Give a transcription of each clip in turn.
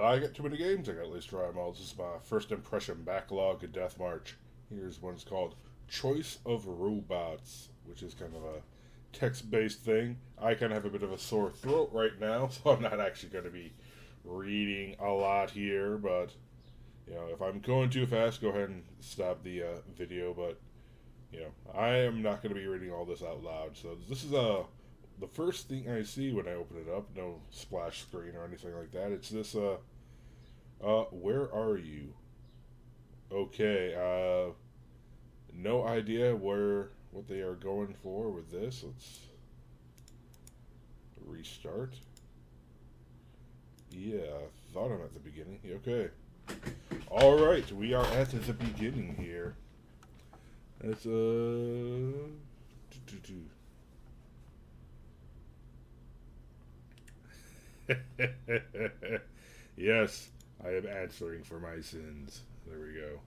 I got too many games. I got at least try them all. This is my First Impression Backlog Deathmarch. Here's one's called Choice of Robots, which is kind of a text-based thing. I kind of have a bit of a sore throat right now, so I'm not actually going to be reading a lot here, but if I'm going too fast, go ahead and stop the video, but I am not going to be reading all this out loud. So this is the first thing I see when I open it up. No splash screen or anything like that. It's this where are you? Okay, no idea what they are going for with this. Let's restart. Yeah, I thought I'm at the beginning. Okay. All right, we are at the beginning here. That's yes, I am answering for my sins. There we go.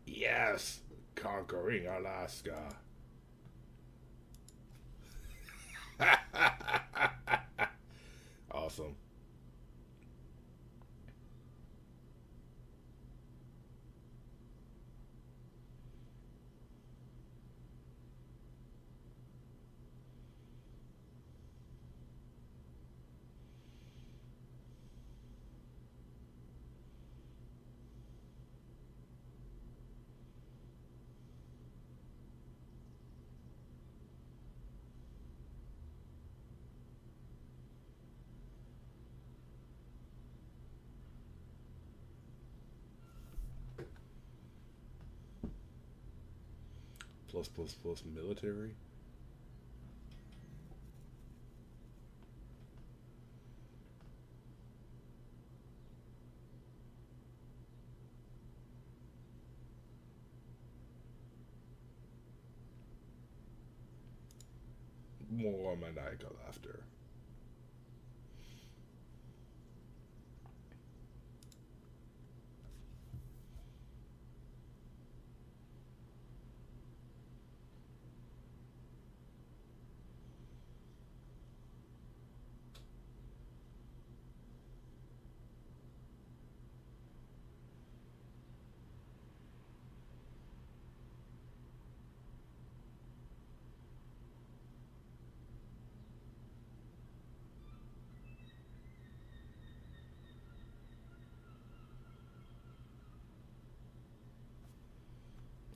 Yes, conquering Alaska. Awesome. Plus, plus, plus military. More maniacal laughter.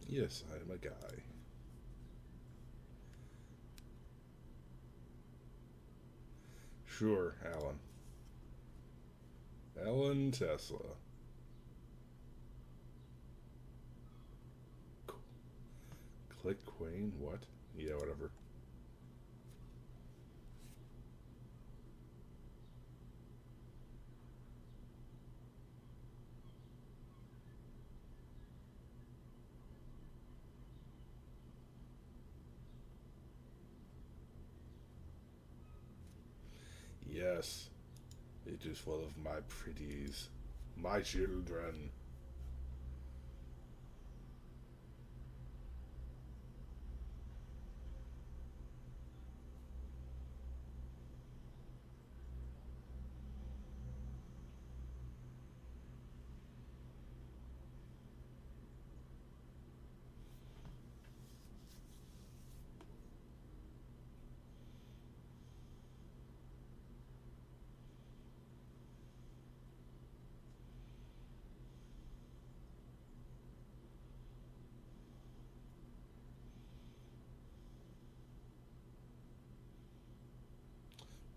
Yes, I am a guy. Sure, Alan. Alan Tesla. Click Queen? What? Yeah, whatever. Yes, it is full of my pretties, my children.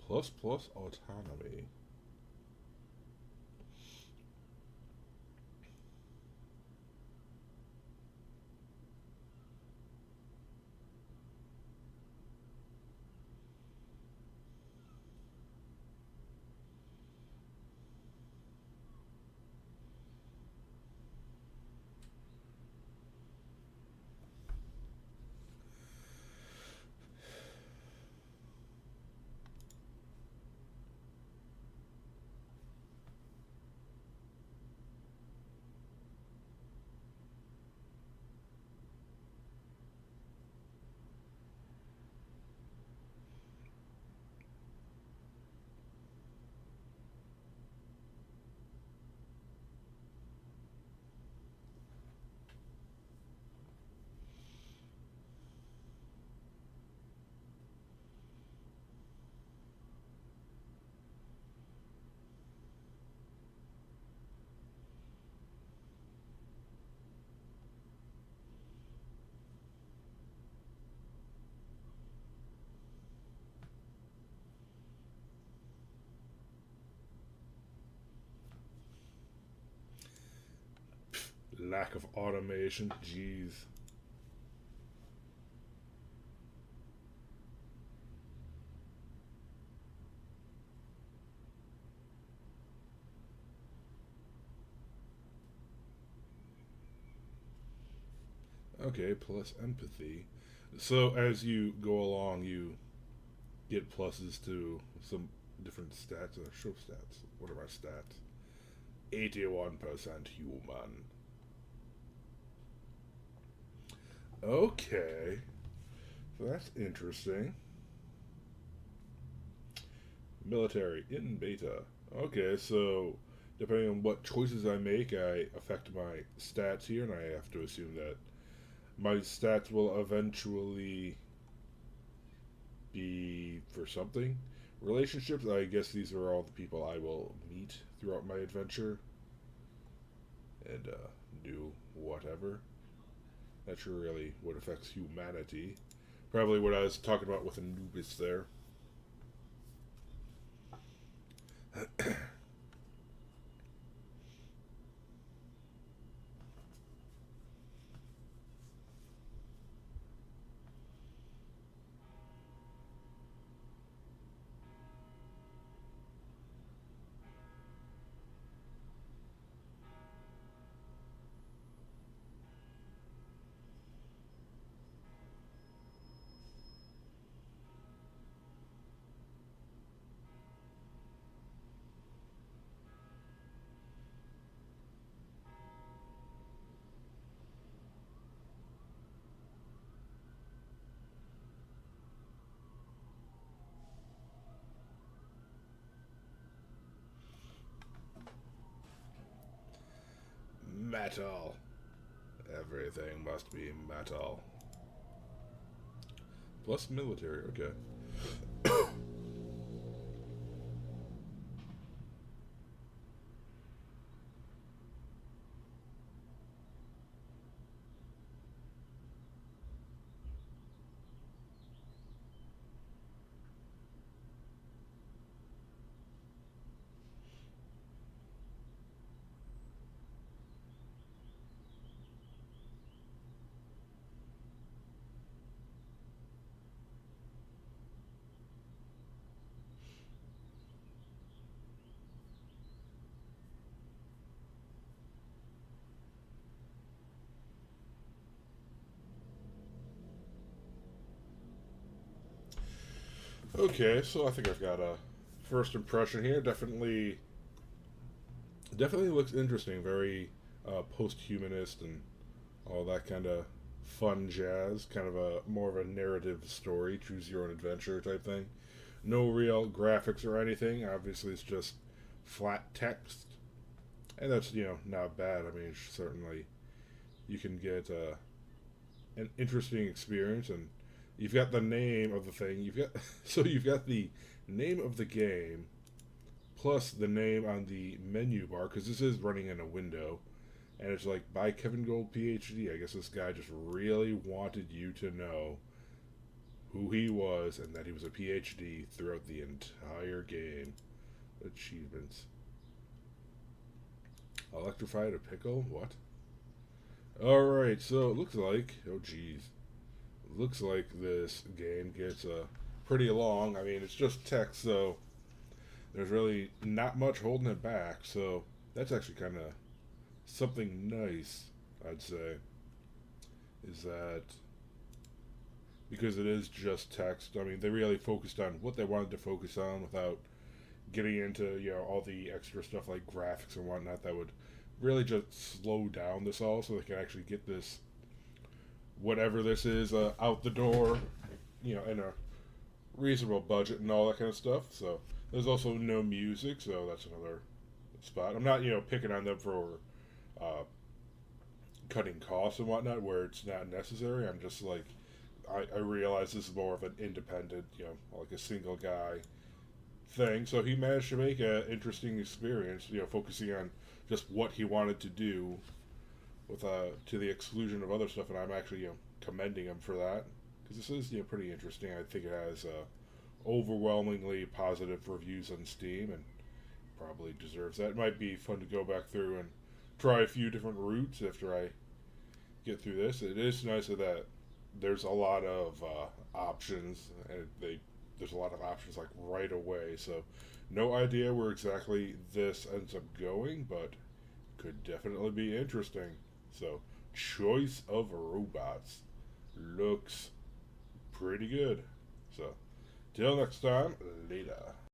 Plus, plus autonomy. lack of automation. Jeez. Okay, plus empathy. So as you go along, you get pluses to some different stats. Show stats. What are my stats? 81% human. Okay. So that's interesting. Military in beta. Okay, so depending on what choices I make, I affect my stats here, and I have to assume that my stats will eventually be for something. Relationships, I guess these are all the people I will meet throughout my adventure and do whatever. Not sure really what affects humanity. Probably what I was talking about with Anubis there. Metal. Everything must be metal. Plus military, okay. Okay, so I think I've got a first impression here. Definitely looks interesting. Very post-humanist and all that kind of fun jazz. Kind of a more of a narrative story, choose your own adventure type thing. No real graphics or anything. Obviously, it's just flat text, and that's not bad. I mean, certainly you can get an interesting experience, and you've got the name of the thing. You've got so you've got the name of the game plus the name on the menu bar because this is running in a window, and it's like by Kevin Gold PhD. I guess this guy just really wanted you to know who he was and that he was a PhD throughout the entire game. Achievements. Electrified a pickle? What? Alright, so it looks like, oh geez, looks like this game gets pretty long. I mean, it's just text, so there's really not much holding it back. So that's actually kind of something nice, I'd say, is that because it is just text. I mean, they really focused on what they wanted to focus on without getting into all the extra stuff like graphics and whatnot that would really just slow down this all, so they can actually get this whatever this is out the door, in a reasonable budget and all that kind of stuff. So there's also no music, so that's another spot. I'm not picking on them for cutting costs and whatnot where it's not necessary. I'm just like I realize this is more of an independent, like a single guy thing. So he managed to make an interesting experience, focusing on just what he wanted to do with to the exclusion of other stuff, and I'm actually commending him for that because this is pretty interesting. I think it has overwhelmingly positive reviews on Steam and probably deserves that. It might be fun to go back through and try a few different routes after I get through this. It is nice that there's a lot of options, and there's a lot of options like right away. So no idea where exactly this ends up going, but could definitely be interesting. So choice of robots looks pretty good. So till next time, later.